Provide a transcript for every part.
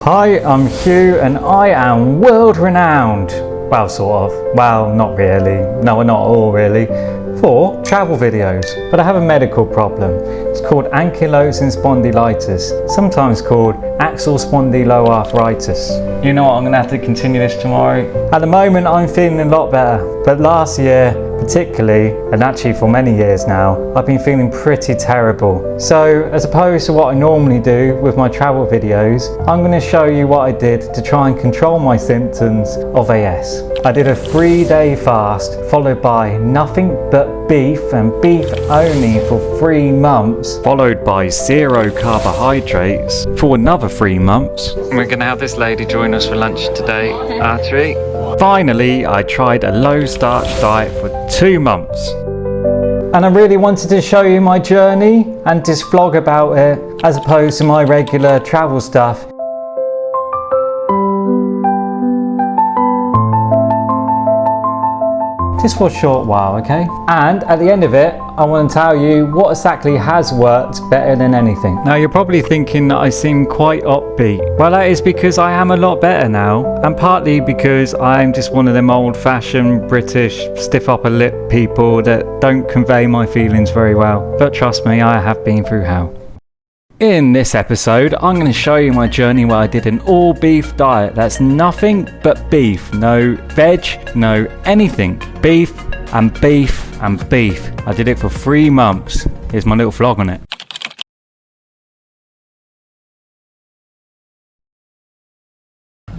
Hi, I'm Hugh and I am world renowned. Well, sort of. Well, not really. No, not all really. For travel videos. But I have a medical problem. It's called Ankylosing Spondylitis, sometimes called Axial Spondyloarthritis. You know what, I'm going to have to continue this tomorrow. At the moment, I'm feeling a lot better. But last year, particularly, and actually for many years now, I've been feeling pretty terrible. So as opposed to what I normally do with my travel videos, I'm going to show you what I did to try and control my symptoms of AS. I did a 3-day fast followed by nothing but beef and beef only for 3 months, followed by 0 carbohydrates for another 3 months. We're going to have this lady join us for lunch today, Archie. Finally, I tried a low-starch diet for 2 months. And I really wanted to show you my journey and just vlog about it as opposed to my regular travel stuff. Just for a short while, okay? And at the end of it, I want to tell you what exactly has worked better than anything. Now you're probably thinking that I seem quite upbeat. Well, that is because I am a lot better now, and partly because I'm just one of them old-fashioned British stiff upper lip people that don't convey my feelings very well. But trust me, I have been through hell. In this episode, I'm going to show you my journey where I did an all beef diet. That's nothing but beef. No veg, no anything. Beef and beef and beef. I did it for 3 months. Here's my little vlog on it.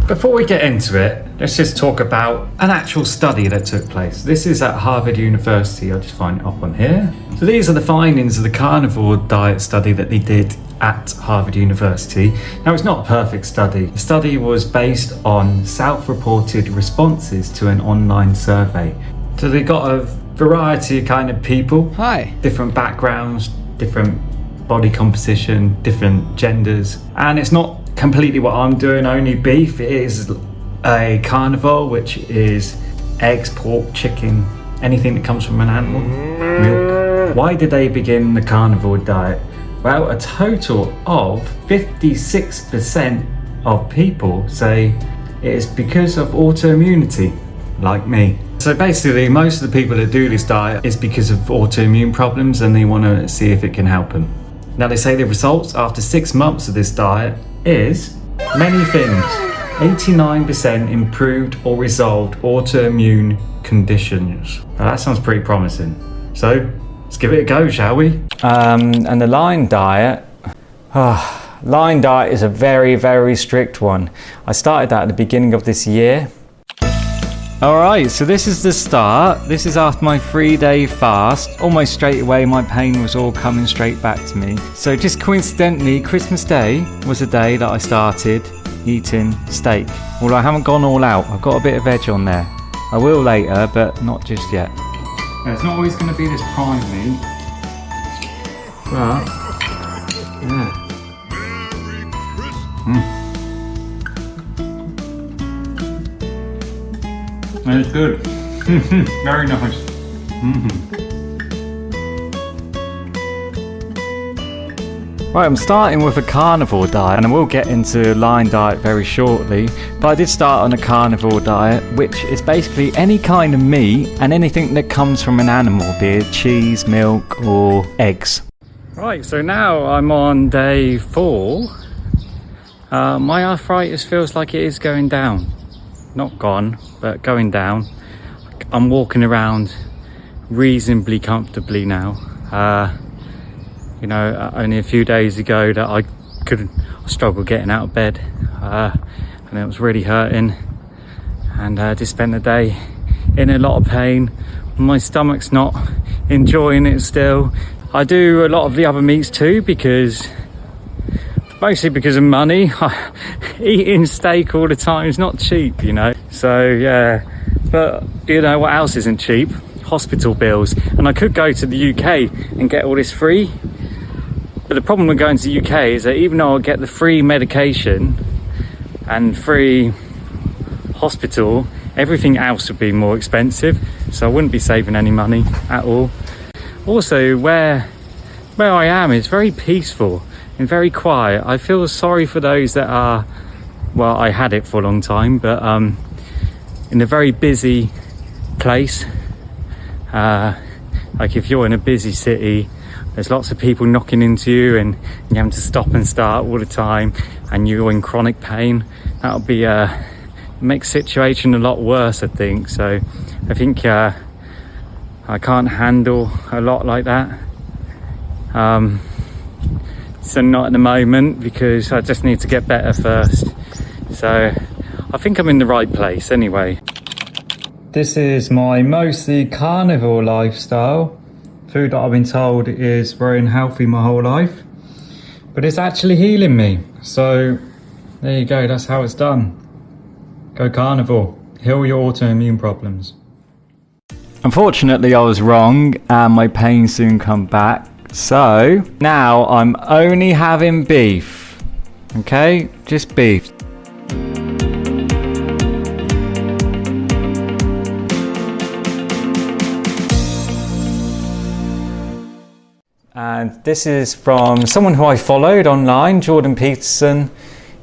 Before we get into it, let's just talk about an actual study that took place. This is at Harvard University. I'll just find it up on here. So these are the findings of the Carnivore diet study that they did at Harvard University. Now, it's not a perfect study. The study was based on self-reported responses to an online survey. So they got a variety of kind of people. Hi. Different backgrounds, different body composition, different genders. And it's not completely what I'm doing, only beef. It is a carnivore, which is eggs, pork, chicken, anything that comes from an animal, milk. Why did they begin the carnivore diet? Well, a total of 56% of people say it is because of autoimmunity, like me. So basically, most of the people that do this diet is because of autoimmune problems and they want to see if it can help them. Now, they say the results after 6 months of this diet is many things. 89% improved or resolved autoimmune conditions. Now that sounds pretty promising. So let's give it a go, shall we? And the line diet. Line diet is a very, very strict one. I started that at the beginning of this year. Alright, so this is the start. This is after my 3-day fast. Almost straight away my pain was all coming straight back to me. So just coincidentally, Christmas Day was the day that I started eating steak. Although I haven't gone all out. I've got a bit of veg on there. I will later, but not just yet. Now, it's not always going to be this prime meat. But, yeah. It's good. Very nice. Right, I'm starting with a carnivore diet, and I will get into line diet very shortly, but I did start on a carnivore diet, which is basically any kind of meat and anything that comes from an animal, be it cheese, milk or eggs. Right, so now I'm on day 4. My arthritis feels like it is going down. Not gone, but going down. I'm walking around reasonably comfortably now. You know, only a few days ago that I struggled getting out of bed, and it was really hurting, and just spent the day in a lot of pain. My stomach's not enjoying it still. I do a lot of the other meats too, mostly because of money. Eating steak all the time is not cheap, you know. So yeah, but you know what else isn't cheap? Hospital bills. And I could go to the UK and get all this free. But the problem with going to the UK is that even though I get the free medication and free hospital, everything else would be more expensive. So I wouldn't be saving any money at all. Also, where I am is very peaceful and very quiet. I feel sorry for those that are well, I had it for a long time, but in a very busy place, like if you're in a busy city, there's lots of people knocking into you and you're having to stop and start all the time, and you're in chronic pain. That'll be make situation a lot worse, I think. So I think I can't handle a lot like that. So not at the moment, because I just need to get better first. So I think I'm in the right place anyway. This is my mostly carnivore lifestyle. Food that I've been told is very unhealthy my whole life, but it's actually healing me. So there you go, that's how it's done. Go carnivore, heal your autoimmune problems. Unfortunately, I was wrong and my pain soon come back. So now I'm only having beef. Okay, just beef. And this is from someone who I followed online, Jordan Peterson,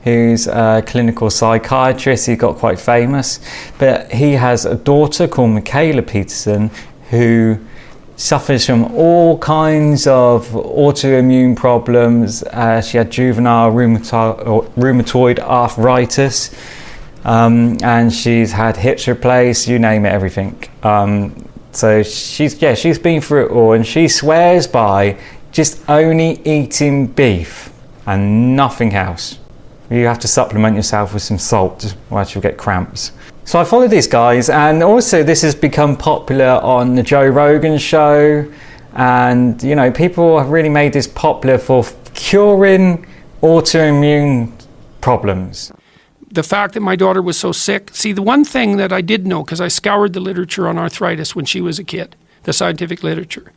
who's a clinical psychiatrist. He got quite famous, but he has a daughter called Michaela Peterson who suffers from all kinds of autoimmune problems. She had juvenile rheumatoid arthritis, and she's had hips replaced, you name it, everything. So she's been through it all, and she swears by just only eating beef and nothing else. You have to supplement yourself with some salt, or else you'll get cramps. So I follow these guys, and also this has become popular on the Joe Rogan show, and you know, people have really made this popular for curing autoimmune problems. The fact that my daughter was so sick. See, the one thing that I did know, because I scoured the literature on arthritis when she was a kid, the scientific literature,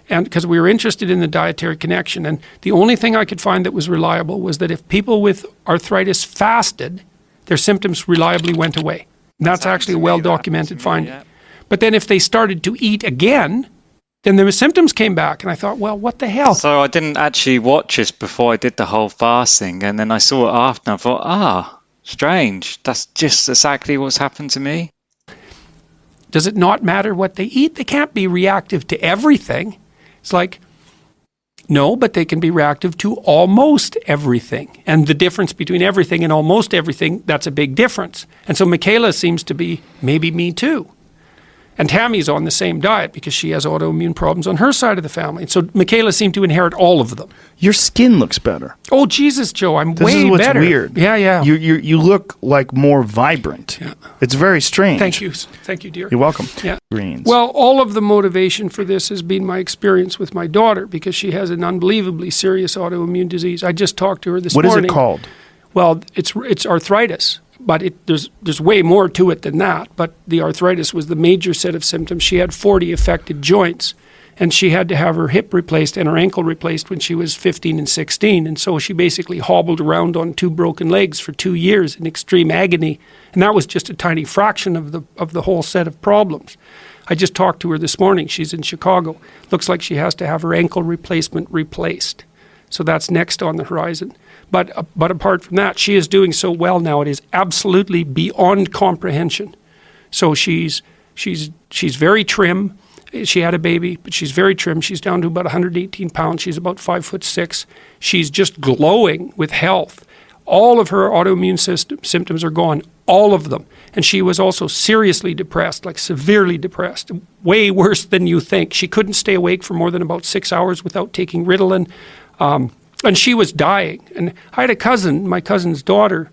and because we were interested in the dietary connection, and the only thing I could find that was reliable was that if people with arthritis fasted, their symptoms reliably went away. And that's actually a well-documented finding. Yeah. But then if they started to eat again, then the symptoms came back, and I thought, well, what the hell? So I didn't actually watch this before I did the whole fasting, and then I saw it after, and I thought, strange. That's just exactly what's happened to me. Does it not matter what they eat? They can't be reactive to everything. It's like, no, but they can be reactive to almost everything. And the difference between everything and almost everything, that's a big difference. And so Michaela seems to be maybe me too. And Tammy's on the same diet because she has autoimmune problems on her side of the family. And so Michaela seemed to inherit all of them. Your skin looks better. Oh, Jesus, Joe, I'm way better. This is what's weird. Yeah. You look like more vibrant. Yeah. It's very strange. Thank you, dear. You're welcome. Yeah. Greens. Well, all of the motivation for this has been my experience with my daughter, because she has an unbelievably serious autoimmune disease. I just talked to her this morning. What is it called? Well, it's arthritis. But there's way more to it than that. But the arthritis was the major set of symptoms. She had 40 affected joints, and she had to have her hip replaced and her ankle replaced when she was 15 and 16. And so she basically hobbled around on 2 broken legs for 2 years in extreme agony. And that was just a tiny fraction of the whole set of problems. I just talked to her this morning. She's in Chicago. Looks like she has to have her ankle replacement replaced. So that's next on the horizon. But apart from that, she is doing so well now. It is absolutely beyond comprehension. So she's very trim. She had a baby, but she's very trim. She's down to about 118 pounds. She's about 5'6". She's just glowing with health. All of her autoimmune symptoms are gone, all of them. And she was also seriously depressed, like severely depressed, way worse than you think. She couldn't stay awake for more than about 6 hours without taking Ritalin. And she was dying. And I had a cousin, my cousin's daughter,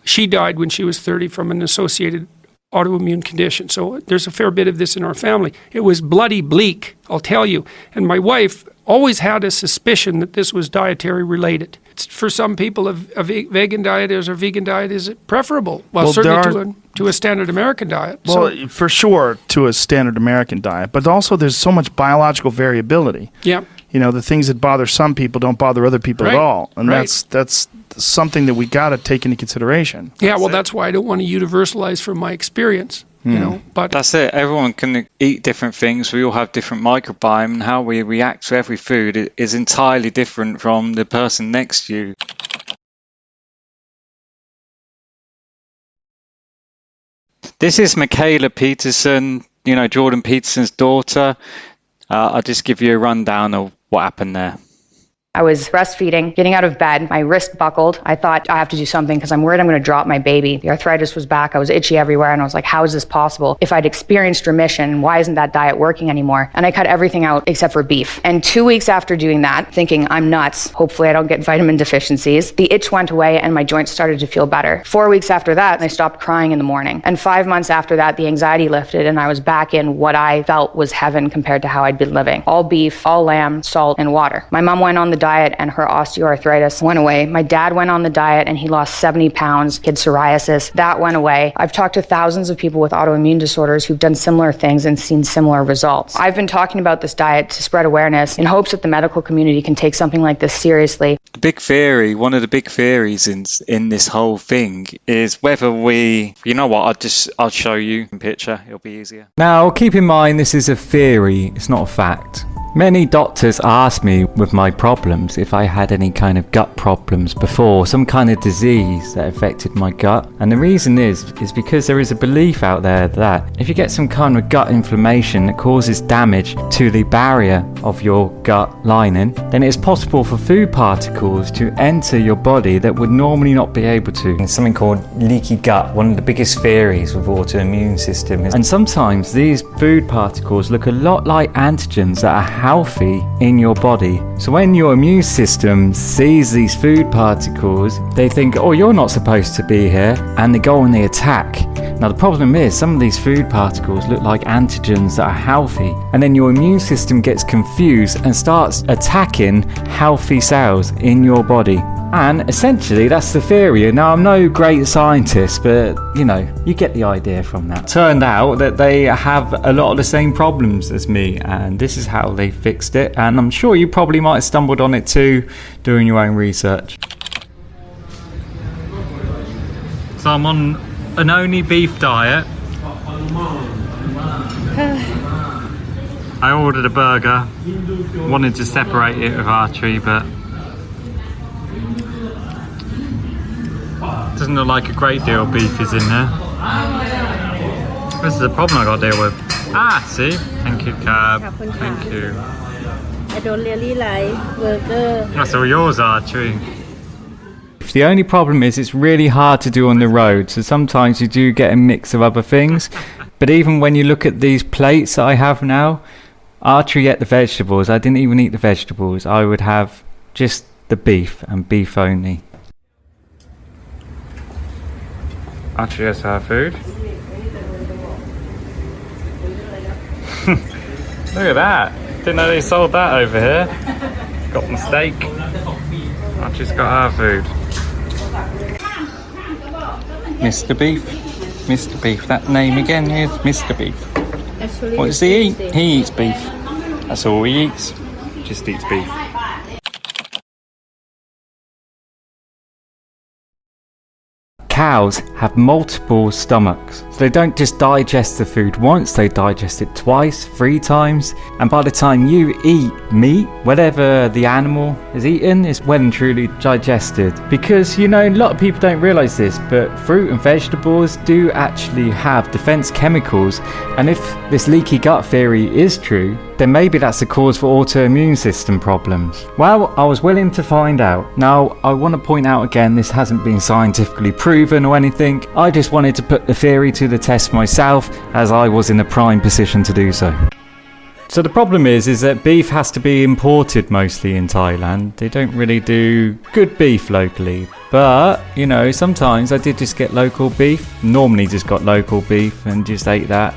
she died when she was 30 from an associated autoimmune condition. So there's a fair bit of this in our family. It was bloody bleak, I'll tell you. And my wife always had a suspicion that this was dietary related. For some people, a vegan diet or vegan diet is preferable. Well certainly to a standard American diet. Well, for sure, to a standard American diet. But also there's so much biological variability. Yeah. You know, the things that bother some people don't bother other people at all. And that's something that we got to take into consideration. Yeah, well, that's why I don't want to universalize from my experience. You know, but that's it. Everyone can eat different things. We all have different microbiome, and how we react to every food is entirely different from the person next to you. This is Michaela Peterson, Jordan Peterson's daughter. I'll just give you a rundown of what happened there. I was breastfeeding, getting out of bed, my wrist buckled. I thought, I have to do something because I'm worried I'm going to drop my baby. The arthritis was back, I was itchy everywhere, and I was like, how is this possible? If I'd experienced remission, why isn't that diet working anymore? And I cut everything out except for beef. And 2 weeks after doing that, thinking I'm nuts, hopefully I don't get vitamin deficiencies, the itch went away and my joints started to feel better. 4 weeks after that, I stopped crying in the morning. And 5 months after that, the anxiety lifted and I was back in what I felt was heaven compared to how I'd been living. All beef, all lamb, salt, and water. My mom went on the diet and her osteoarthritis went away. My dad went on the diet and he lost 70 pounds, he had psoriasis. That went away. I've talked to thousands of people with autoimmune disorders who've done similar things and seen similar results. I've been talking about this diet to spread awareness in hopes that the medical community can take something like this seriously. The big theory, one of the big theories in this whole thing is whether I'll show you a picture, it'll be easier. Now, keep in mind this is a theory, it's not a fact. Many doctors asked me with my problems if I had any kind of gut problems before, some kind of disease that affected my gut. And the reason is because there is a belief out there that if you get some kind of gut inflammation that causes damage to the barrier of your gut lining, then it's possible for food particles to enter your body that would normally not be able to. It's something called leaky gut, one of the biggest theories with autoimmune system. And sometimes these food particles look a lot like antigens that are healthy in your body. So when your immune system sees these food particles, they think, oh, you're not supposed to be here, and they go and they attack. Now the problem is some of these food particles look like antigens that are healthy, and then your immune system gets confused and starts attacking healthy cells in your body. And essentially that's the theory. Now I'm no great scientist, but you get the idea from that. Turned out that they have a lot of the same problems as me, and this is how they fixed it, and I'm sure you probably might have stumbled on it too doing your own research. So I'm on an only beef diet. I ordered a burger, wanted to separate it with archery, but doesn't look like a great deal of beef is in there. This is the problem I got to deal with. See? Thank you, Cab. Thank you. I don't really like burger. That's all yours, Archery. The only problem is it's really hard to do on the road, so sometimes you do get a mix of other things. But even when you look at these plates that I have now, Archery ate the vegetables. I didn't even eat the vegetables. I would have just the beef and beef only. Archery has our food. Look at that. Didn't know they sold that over here. Got the steak. Archie's got our food. Mr. Beef. Mr. Beef. That name again is Mr. Beef. Actually, what does he eat? He eats beef. That's all he eats. Just eats beef. Cows have multiple stomachs, so they don't just digest the food once, they digest it twice, 3 times, and by the time you eat meat, whatever the animal is eaten is well and truly digested. Because a lot of people don't realise this, but fruit and vegetables do actually have defence chemicals, and if this leaky gut theory is true, then maybe that's the cause for autoimmune system problems. Well, I was willing to find out. Now, I want to point out again, this hasn't been scientifically proven or anything. I just wanted to put the theory to the test myself, as I was in a prime position to do so. So the problem is that beef has to be imported mostly in Thailand. They don't really do good beef locally. But, sometimes I did just get local beef. Normally just got local beef and just ate that.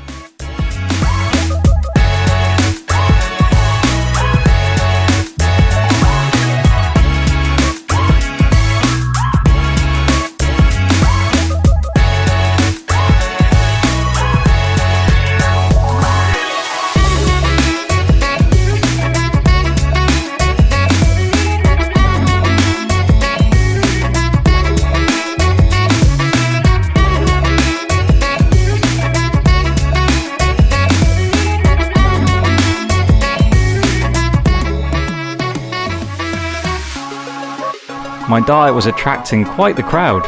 My diet was attracting quite the crowd.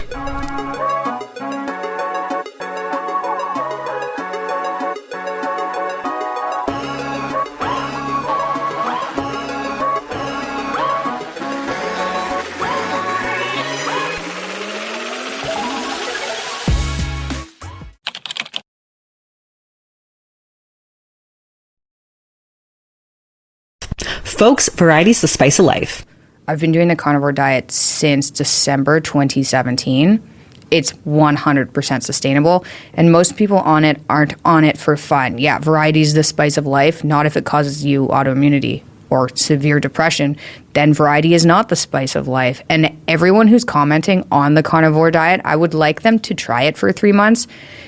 Folks, variety's the spice of life. I've been doing the carnivore diet since December 2017. It's 100% sustainable, and most people on it aren't on it for fun. Yeah, variety is the spice of life, not if it causes you autoimmunity or severe depression. Then variety is not the spice of life. And everyone who's commenting on the carnivore diet, I would like them to try it for 3 months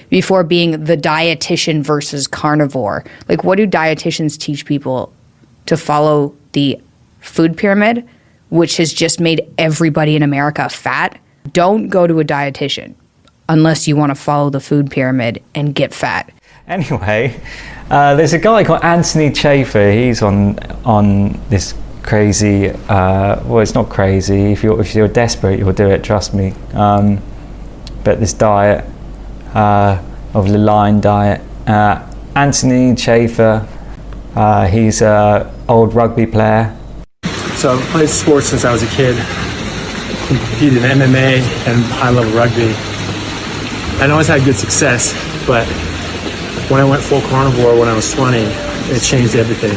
before being the dietitian versus carnivore. Like, what do dietitians teach people? To follow the food pyramid, which has just made everybody in America fat? Don't go to a dietitian unless you want to follow the food pyramid and get fat. Anyway, there's a guy called Anthony Chafer. He's on this crazy. Well, it's not crazy. If you're desperate, you'll do it. Trust me. But this diet of the line diet. Anthony Chafer. He's an old rugby player. So I've played sports since I was a kid. Competed in MMA and high-level rugby. I always had good success, but when I went full carnivore when I was 20, it changed everything.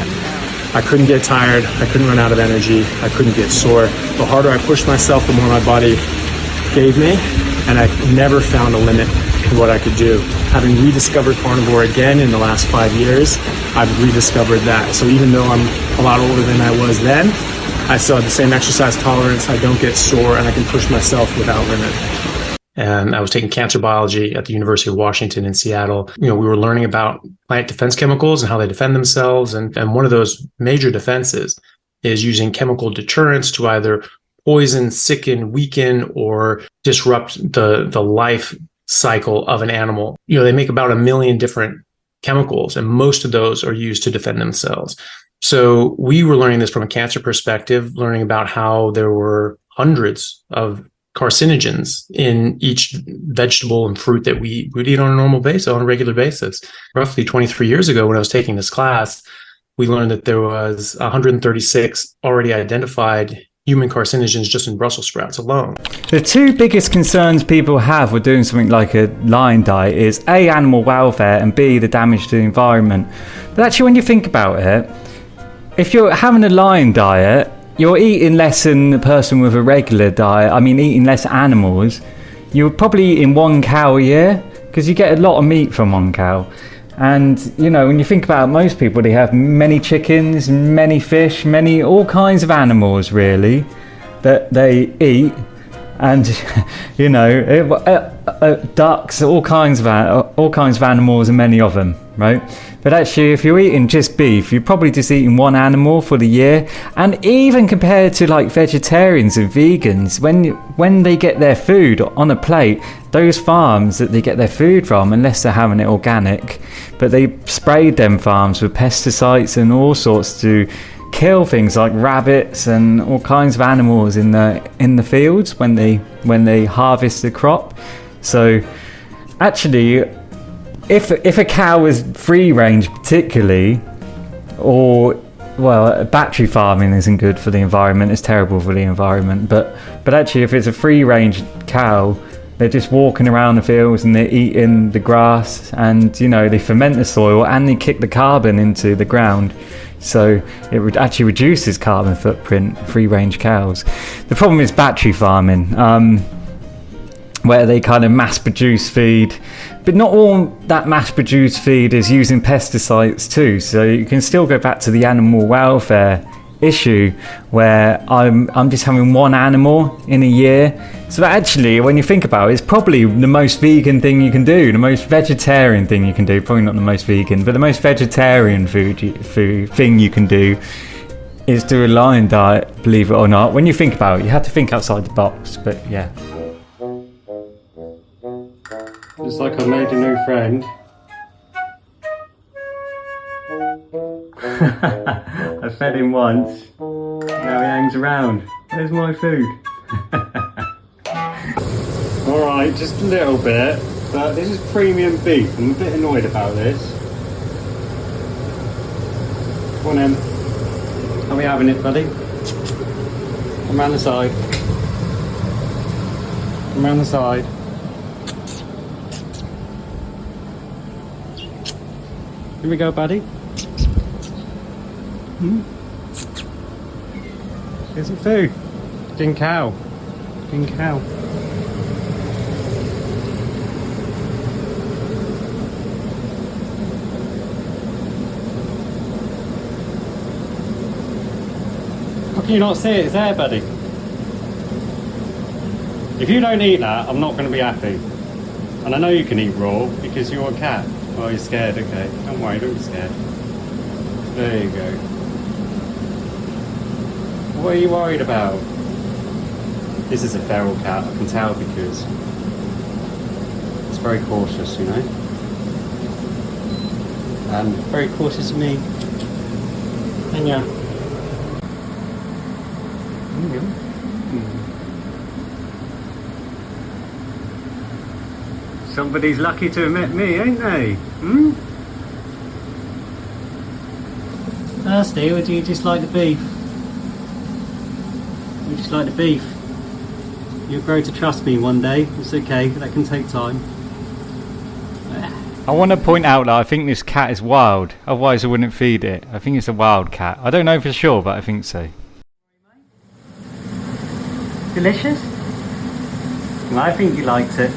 I couldn't get tired, I couldn't run out of energy, I couldn't get sore. The harder I pushed myself, the more my body gave me, and I never found a limit to what I could do. Having rediscovered carnivore again in the last 5 years, I've rediscovered that. So even though I'm a lot older than I was then, I still have the same exercise tolerance, I don't get sore, and I can push myself without limit. And I was taking cancer biology at the University of Washington in Seattle. We were learning about plant defense chemicals and how they defend themselves. And one of those major defenses is using chemical deterrents to either poison, sicken, weaken, or disrupt the life cycle of an animal. They make about 1 million different chemicals, and most of those are used to defend themselves. So we were learning this from a cancer perspective, learning about how there were hundreds of carcinogens in each vegetable and fruit that we would eat on a normal basis, on a regular basis. Roughly 23 years ago, when I was taking this class, we learned that there was 136 already identified human carcinogens just in Brussels sprouts alone. The two biggest concerns people have with doing something like a line diet is A, animal welfare, and B, the damage to the environment. But actually, when you think about it, if you're having a line diet, you're eating less than the person with a regular diet. I mean, eating less animals. You're probably eating 1 cow a year because you get a lot of meat from 1 cow. And, when you think about it, most people, they have many chickens, many fish, all kinds of animals, really, that they eat. And, ducks, all kinds of animals, and many of them, right? But actually, if you're eating just beef, you're probably just eating 1 animal for the year. And even compared to like vegetarians and vegans, when they get their food on a plate, those farms that they get their food from, unless they're having it organic, but they sprayed them farms with pesticides and all sorts to kill things like rabbits and all kinds of animals in the fields when they harvest the crop. So actually, if a cow is free range particularly, or battery farming isn't good for the environment, it's terrible for the environment, but actually if it's a free range cow, they're just walking around the fields and they're eating the grass, and they ferment the soil and they kick the carbon into the ground. So it actually reduces carbon footprint, free range cows. The problem is battery farming, where they kind of mass produce feed, but not all that mass produced feed is using pesticides too. So you can still go back to the animal welfare issue, where I'm just having 1 animal in a year. So actually, when you think about it, it's probably the most vegan thing you can do, the most vegetarian thing you can do. Probably not the most vegan, but the most vegetarian food thing you can do is do a line diet, believe it or not. When you think about it, you have to think outside the box, but yeah. It's like I made a new friend. I fed him once, now he hangs around. Where's my food? Alright, just a little bit, but this is premium beef. I'm a bit annoyed about this. Come on then. Are we having it, buddy? Come round the side. Come round the side. Here we go, buddy. There's some food. Ding cow. Ding cow. How can you not see it? It's there, buddy. If you don't eat that, I'm not going to be happy. And I know you can eat raw because you're a cat. Oh, you're scared, okay. Don't worry, don't be scared. There you go. What are you worried about? This is a feral cat, I can tell because it's very cautious, you know? And very cautious of me. And yeah. Somebody's lucky to have met me, ain't they? Hmm? Thirsty, or do you just like the beef? You just like the beef? You'll grow to trust me one day. It's okay, that can take time. I want to point out that I think this cat is wild, otherwise I wouldn't feed it. I think it's a wild cat. I don't know for sure, but I think so. Delicious? Well, I think he likes it.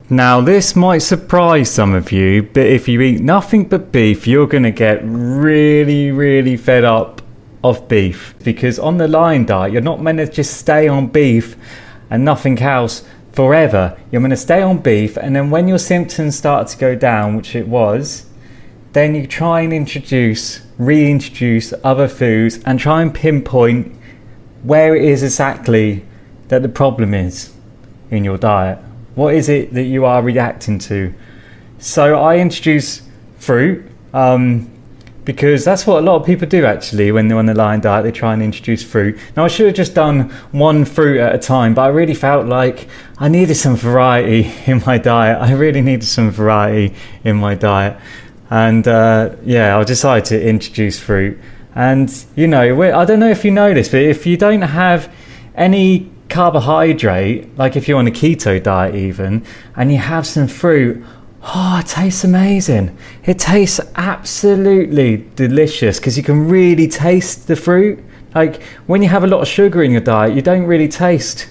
Now this might surprise some of you, but if you eat nothing but beef, you're going to get really fed up of beef. Because on the lion diet, you're not meant to just stay on beef and nothing else forever. You're going to stay on beef, and then when your symptoms start to go down, which it was, then you try and reintroduce other foods and try and pinpoint where it is exactly that the problem is in your diet. What is it that you are reacting to? So I introduce fruit because that's what a lot of people do actually when they're on the lion diet. They try and introduce fruit. Now I should have just done one fruit at a time, but I really felt like I needed some variety in my diet. I really needed some variety in my diet. And yeah, I decided to introduce fruit. And you know, I don't know if you know this, but if you don't have any carbohydrate, like if you're on a keto diet even, and you have some fruit, oh, it tastes amazing. It tastes absolutely delicious because you can really taste the fruit. Like when you have a lot of sugar in your diet, you don't really taste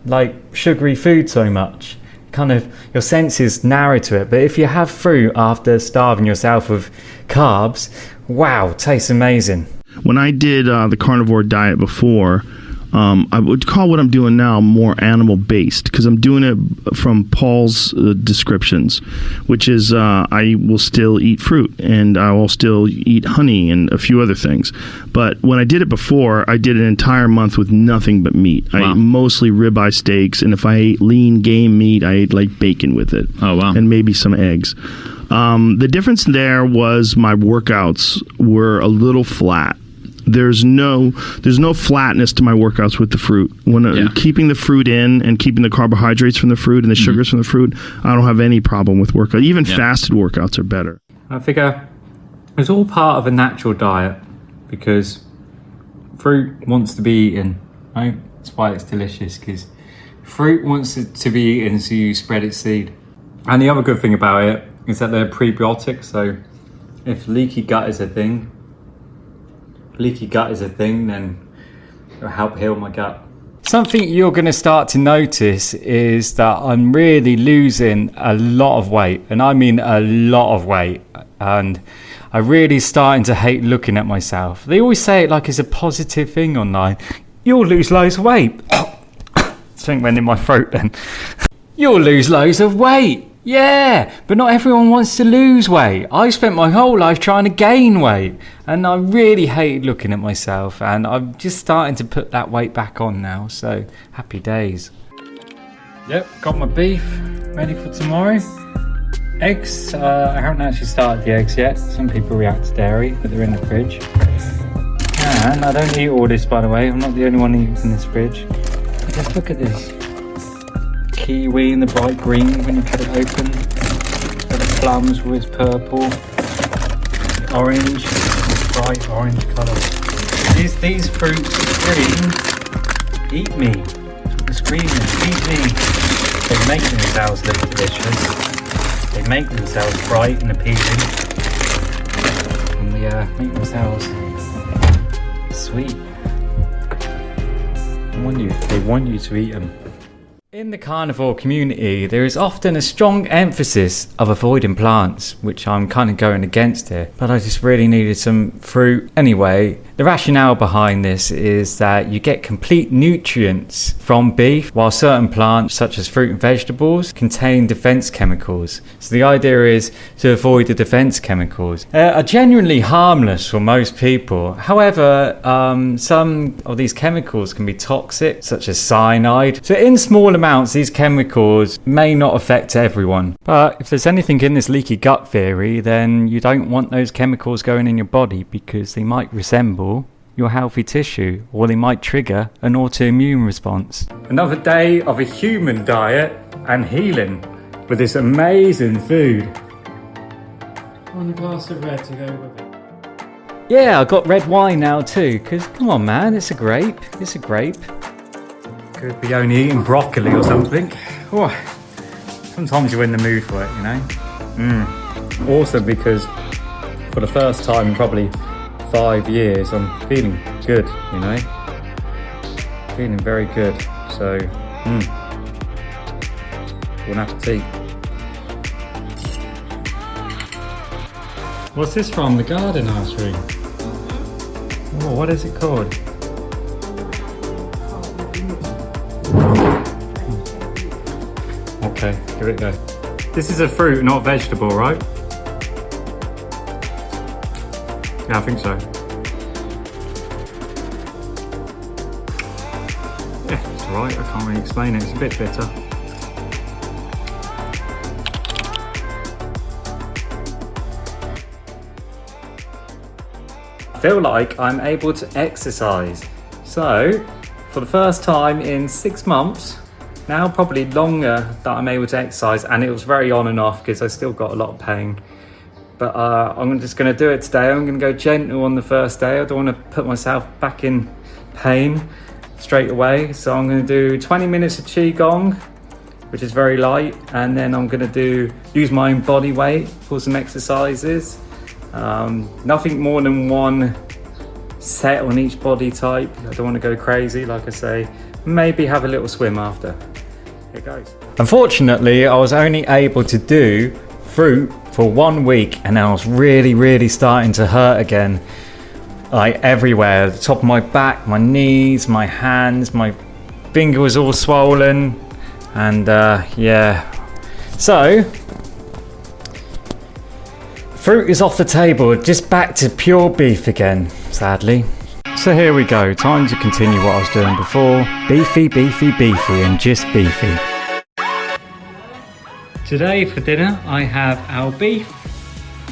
like sugary food so much. Kind of your senses narrow to it. But if you have fruit after starving yourself of carbs, wow, tastes amazing. When I did the carnivore diet before, I would call what I'm doing now more animal based because I'm doing it from Paul's descriptions, which is I will still eat fruit and I will still eat honey and a few other things. But when I did it before, I did an entire month with nothing but meat. Wow. I ate mostly ribeye steaks, and if I ate lean game meat, I ate like bacon with it. Oh wow! And maybe some eggs. The difference there was my workouts were a little flat. There's no flatness to my workouts with the fruit. When keeping the fruit in and keeping the carbohydrates from the fruit and the sugars from the fruit, I don't have any problem with workout. Even fasted workouts are better. I figure it's all part of a natural diet because fruit wants to be eaten, right? That's why it's delicious, because fruit wants it to be eaten, so you spread its seed. And the other good thing about it is that they're prebiotics, so if leaky gut is a thing, then it'll help heal my gut. Something you're going to start to notice is that I'm really losing a lot of weight, and I mean a lot of weight, and I'm really starting to hate looking at myself. They always say it like it's a positive thing online. You'll lose loads of weight. Something went in my throat then. You'll lose loads of weight. Yeah, but not everyone wants to lose weight. I spent my whole life trying to gain weight, and I really hated looking at myself, and I'm just starting to put that weight back on now, so happy days. Yep, got my beef ready for tomorrow. Eggs, I haven't actually started the eggs yet. Some people react to dairy, but they're in the fridge. And I don't eat all this, by the way. I'm not the only one eating from this fridge. Just look at this. Kiwi in the bright green when you cut it open. Got the plums with its purple. Orange, bright orange colour. These fruits, green, eat me. That's what the screen is, eat me. They make themselves look delicious. They make themselves bright and appealing. And they make themselves sweet. They want you to eat them. In the carnivore community, there is often a strong emphasis of avoiding plants, which I'm kind of going against here, but I just really needed some fruit. Anyway, the rationale behind this is that you get complete nutrients from beef, while certain plants, such as fruit and vegetables, contain defense chemicals. So the idea is to avoid the defense chemicals. Are genuinely harmless for most people. However, some of these chemicals can be toxic, such as cyanide. So in small amounts, these chemicals may not affect everyone. But if there's anything in this leaky gut theory, then you don't want those chemicals going in your body because they might resemble your healthy tissue, or they might trigger an autoimmune response. Another day of a human diet and healing with this amazing food. One glass of red to go with it. Yeah, I got red wine now too, because come on man, it's a grape. It's a grape. Could be only eating broccoli or something. Oh, sometimes you're in the mood for it, you know. Also because for the first time in probably 5 years, I'm feeling good, you know. Feeling very good. So, bon appetit. What's this from? The garden artery. Oh, what is it called? Okay, give it a go. This is a fruit, not vegetable, right? Yeah, I think so. Yeah, it's alright, I can't really explain it, it's a bit bitter. I feel like I'm able to exercise. So, for the first time in 6 months, now probably longer, that I'm able to exercise, and it was very on and off because I still got a lot of pain. But I'm just going to do it today. I'm going to go gentle on the first day. I don't want to put myself back in pain straight away. So I'm going to do 20 minutes of Qigong, which is very light. And then I'm going to use my own body weight for some exercises. Nothing more than one set on each body type. I don't want to go crazy, like I say. Maybe have a little swim after. Here goes. Unfortunately, I was only able to do fruit for 1 week, and I was really starting to hurt again, like everywhere. The top of my back, my knees, my hands, my finger was all swollen, and yeah. So fruit is off the table, just back to pure beef again, sadly. So here we go, time to continue what I was doing before. Beefy, and just beefy. Today for dinner, I have our beef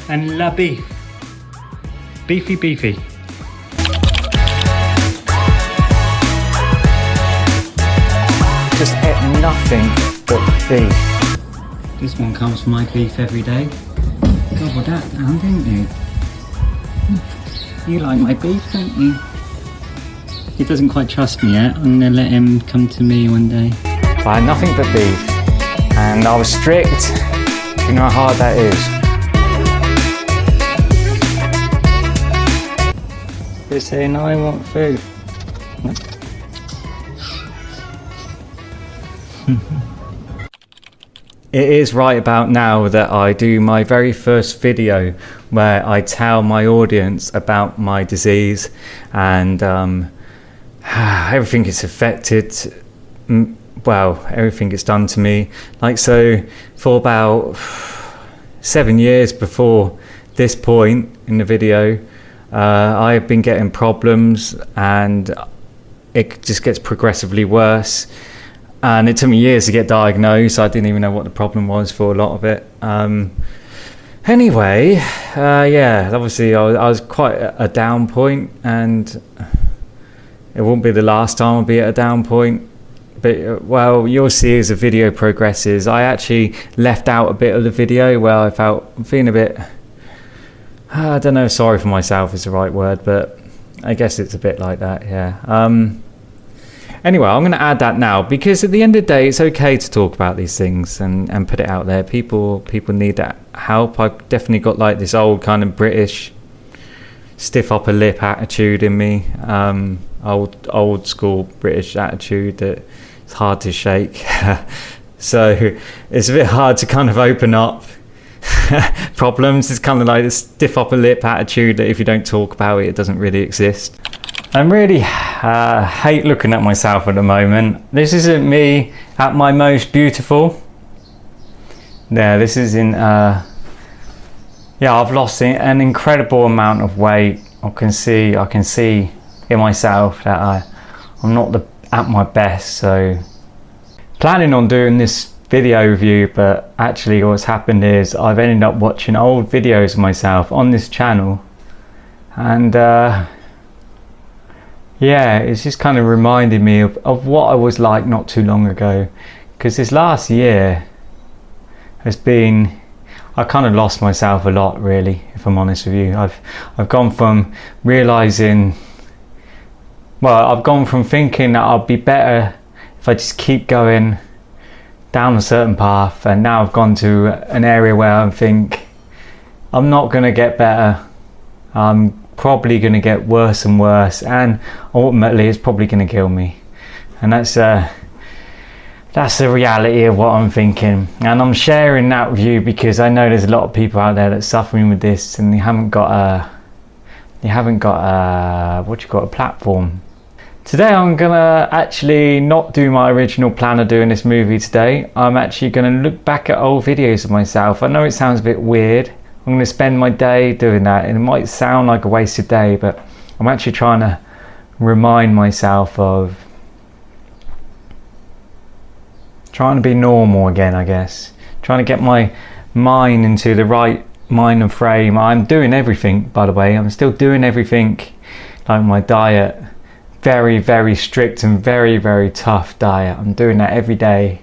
and la beef. Beefy. Just ate nothing but beef. This one comes from my beef every day. Gobbled that down, didn't you? You like my beef, don't you? He doesn't quite trust me yet. I'm gonna let him come to me one day. I had nothing but beef. And I was strict. You know how hard that is. They're saying, I want food. It is right about now that I do my very first video where I tell my audience about my disease and everything is affected. Well, everything gets done to me. Like, so for about 7 years before this point in the video, I've been getting problems and it just gets progressively worse. And it took me years to get diagnosed. I didn't even know what the problem was for a lot of it. Anyway, yeah, obviously I was quite a down point, and it won't be the last time I'll be at a down point. But well, you'll see as the video progresses. I actually left out a bit of the video where I felt feeling a bit, I don't know, sorry for myself is the right word, but I guess it's a bit like that, yeah. Anyway, I'm going to add that now, because at the end of the day, it's okay to talk about these things and put it out there. People need that help. I've definitely got like this old kind of British stiff upper lip attitude in me, old school British attitude that it's hard to shake. So it's a bit hard to kind of open up problems. It's kind of like this stiff upper lip attitude that if you don't talk about it, it doesn't really exist. I really hate looking at myself at the moment. This isn't me at my most beautiful. Yeah, this is in yeah, I've lost an incredible amount of weight. I can see in myself that I'm not at my best. So planning on doing this video review, but actually what's happened is I've ended up watching old videos of myself on this channel, and yeah, it's just kind of reminded me of what I was like not too long ago, because this last year has been, I kind of lost myself a lot, really, if I'm honest with you. I've gone from realizing, well, I've gone from thinking that I'll be better if I just keep going down a certain path, and now I've gone to an area where I think I'm not going to get better. I'm probably going to get worse and worse, and ultimately it's probably going to kill me. And that's the reality of what I'm thinking, and I'm sharing that with you because I know there's a lot of people out there that's suffering with this, and they haven't got a platform. Today I'm gonna actually not do my original plan of doing this movie today. I'm actually gonna look back at old videos of myself. I know it sounds a bit weird. I'm gonna spend my day doing that, and it might sound like a wasted day, but I'm actually trying to remind myself of trying to be normal again, I guess. Trying to get my mind into the right mind and frame. I'm doing everything, by the way. I'm still doing everything, like my diet. Very, very strict and very, very tough diet. I'm doing that every day.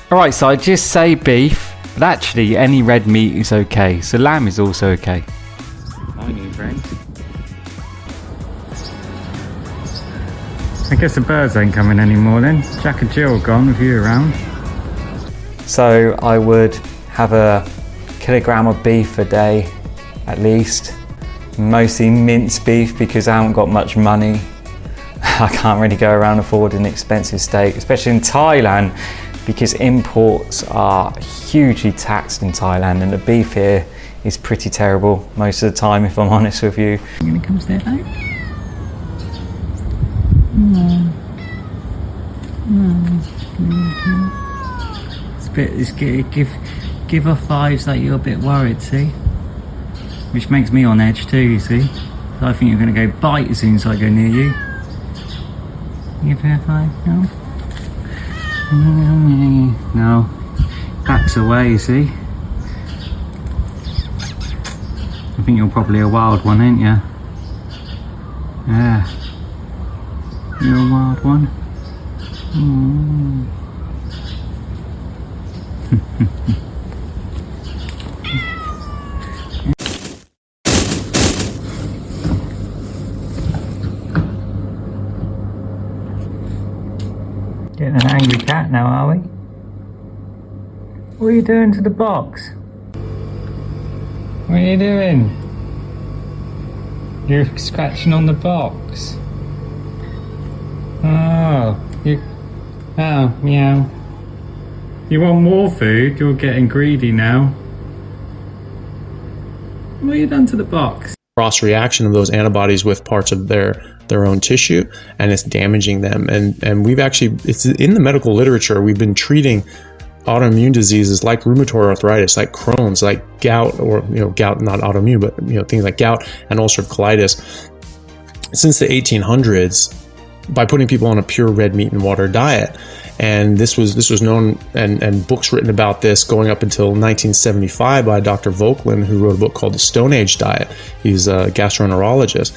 Alright, so I just say beef, but actually any red meat is okay. So lamb is also okay. Morning, friends. I guess the birds ain't coming anymore then. Jack and Jill are gone with you around. So I would have a kilogram of beef a day, at least. Mostly minced beef because I haven't got much money. I can't really go around affording expensive steak, especially in Thailand, because imports are hugely taxed in Thailand, and the beef here is pretty terrible most of the time, if I'm honest with you. I'm gonna come stay back. Give off vibes like you're a bit worried, see? Which makes me on edge too, you see? So I think you're gonna go bite as soon as I go near you. Give me a vibe, no? No, backs away, you see. I think you're probably a wild one, ain't you? Yeah. You're a wild one. Getting an angry cat now, are we? What are you doing to the box? What are you doing? You're scratching on the box. Oh, meow. You want more food? You're getting greedy now. What have you done to the box? Cross reaction of those antibodies with parts of their own tissue, and it's damaging them. And we've actually, it's in the medical literature, we've been treating autoimmune diseases like rheumatoid arthritis, like Crohn's, like gout, or gout, not autoimmune, but things like gout and ulcerative colitis since the 1800s by putting people on a pure red meat and water diet. And this was known and books written about this going up until 1975 by Dr. Volkland, who wrote a book called The Stone Age Diet. He's a gastroenterologist.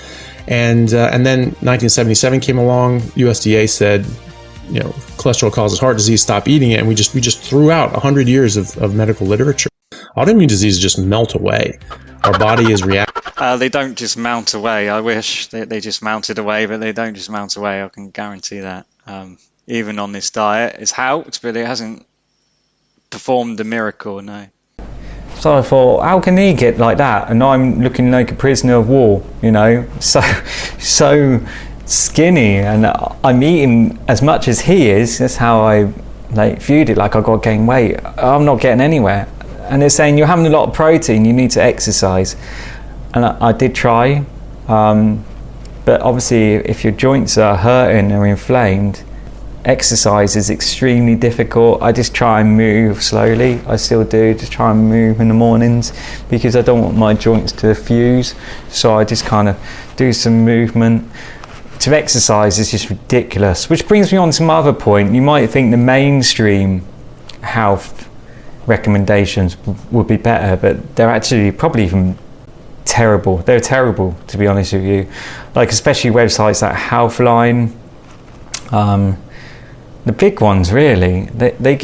And then 1977 came along. USDA said, cholesterol causes heart disease, stop eating it. And we just threw out 100 years of medical literature. Autoimmune diseases just melt away. Our body is reacting. They don't just mount away. I wish they just mounted away, but they don't just mount away. I can guarantee that. Even on this diet, it's helped, but it hasn't performed a miracle, no. So I thought, how can he get like that? And I'm looking like a prisoner of war, so skinny, and I'm eating as much as he is. That's how I viewed it. Like, I got to gain weight. I'm not getting anywhere. And they're saying, you're having a lot of protein, you need to exercise. And I did try, but obviously if your joints are hurting or inflamed, exercise is extremely difficult. I just try and move slowly. I still do, just try and move in the mornings because I don't want my joints to fuse. So I just kind of do some movement. To exercise is just ridiculous, which brings me on to some other point. You might think the mainstream health recommendations would be better, but they're actually probably even terrible. They're terrible, to be honest with you. Like, especially websites like Healthline, the big ones, really, they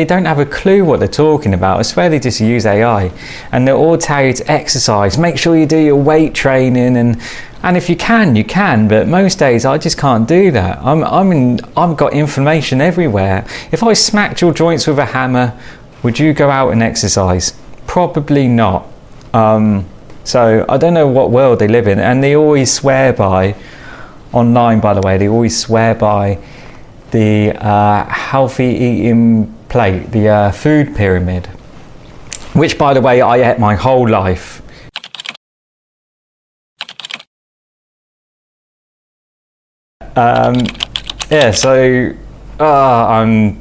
don't have a clue what they're talking about. I swear they just use AI, and they'll all tell you to exercise, make sure you do your weight training, and if you can, but most days I just can't do that. I've got inflammation everywhere. If I smacked your joints with a hammer, would you go out and exercise? Probably not. So I don't know what world they live in, and they always swear by, online by the way, they always swear by the healthy eating plate, the food pyramid, which by the way I ate my whole life. So I'm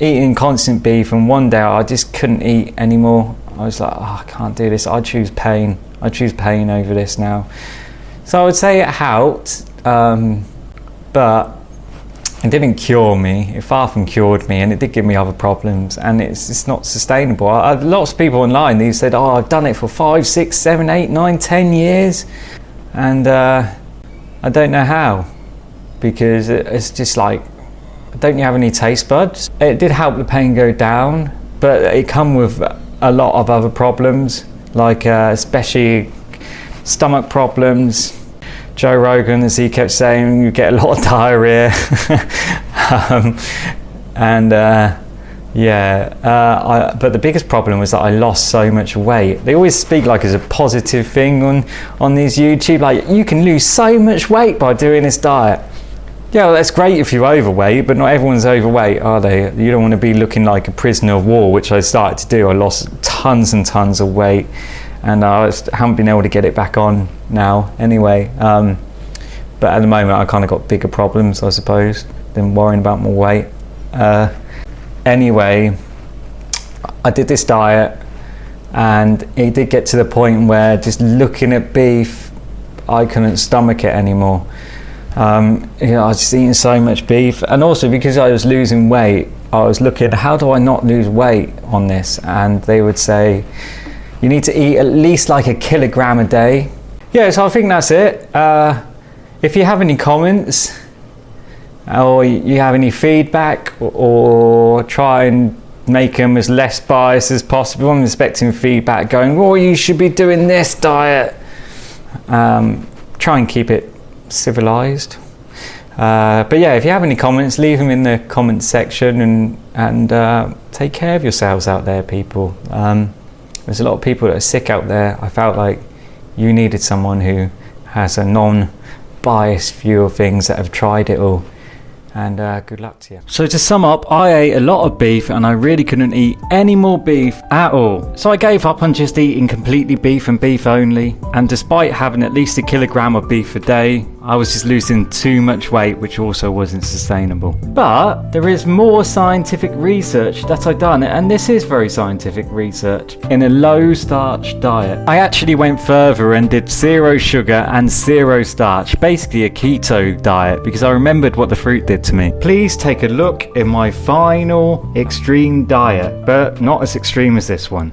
eating constant beef, and one day I just couldn't eat anymore. I was like, I can't do this. I choose pain over this now. So I would say it helped, but it didn't cure me. It far from cured me, and it did give me other problems, and it's not sustainable. Lots of people online, they said, I've done it for 5, 6, 7, 8, 9, 10 years, and I don't know how, because it's just like, don't you have any taste buds? It did help the pain go down, but it come with a lot of other problems, like especially stomach problems. Joe Rogan, as he kept saying, you get a lot of diarrhea. But the biggest problem was that I lost so much weight. They always speak like it's a positive thing on these YouTube, like you can lose so much weight by doing this diet. Yeah, well, that's great if you're overweight, but not everyone's overweight, are they? You don't want to be looking like a prisoner of war, which I started to do. I lost tons and tons of weight, and I haven't been able to get it back on now anyway. But at the moment I kind of got bigger problems, I suppose, than worrying about my weight. Anyway, I did this diet, and it did get to the point where just looking at beef, I couldn't stomach it anymore. I was just eating so much beef, and also because I was losing weight, I was looking, how do I not lose weight on this? And they would say, you need to eat at least like 1 kilogram a day. Yeah, so I think that's it. If you have any comments, or you have any feedback, or try and make them as less biased as possible. I'm expecting feedback going, oh, you should be doing this diet. Try and keep it civilized. But yeah, if you have any comments, leave them in the comments section, and take care of yourselves out there, people. There's a lot of people that are sick out there. I felt like you needed someone who has a non-biased view of things, that have tried it all. And good luck to you. So to sum up, I ate a lot of beef, and I really couldn't eat any more beef at all. So I gave up on just eating completely beef and beef only. And despite having at least 1 kilogram of beef a day, I was just losing too much weight, which also wasn't sustainable. But there is more scientific research that I've done, and this is very scientific research, in a low-starch diet. I actually went further and did zero sugar and zero starch, basically a keto diet, because I remembered what the fruit did to me. Please take a look in my final extreme diet, but not as extreme as this one.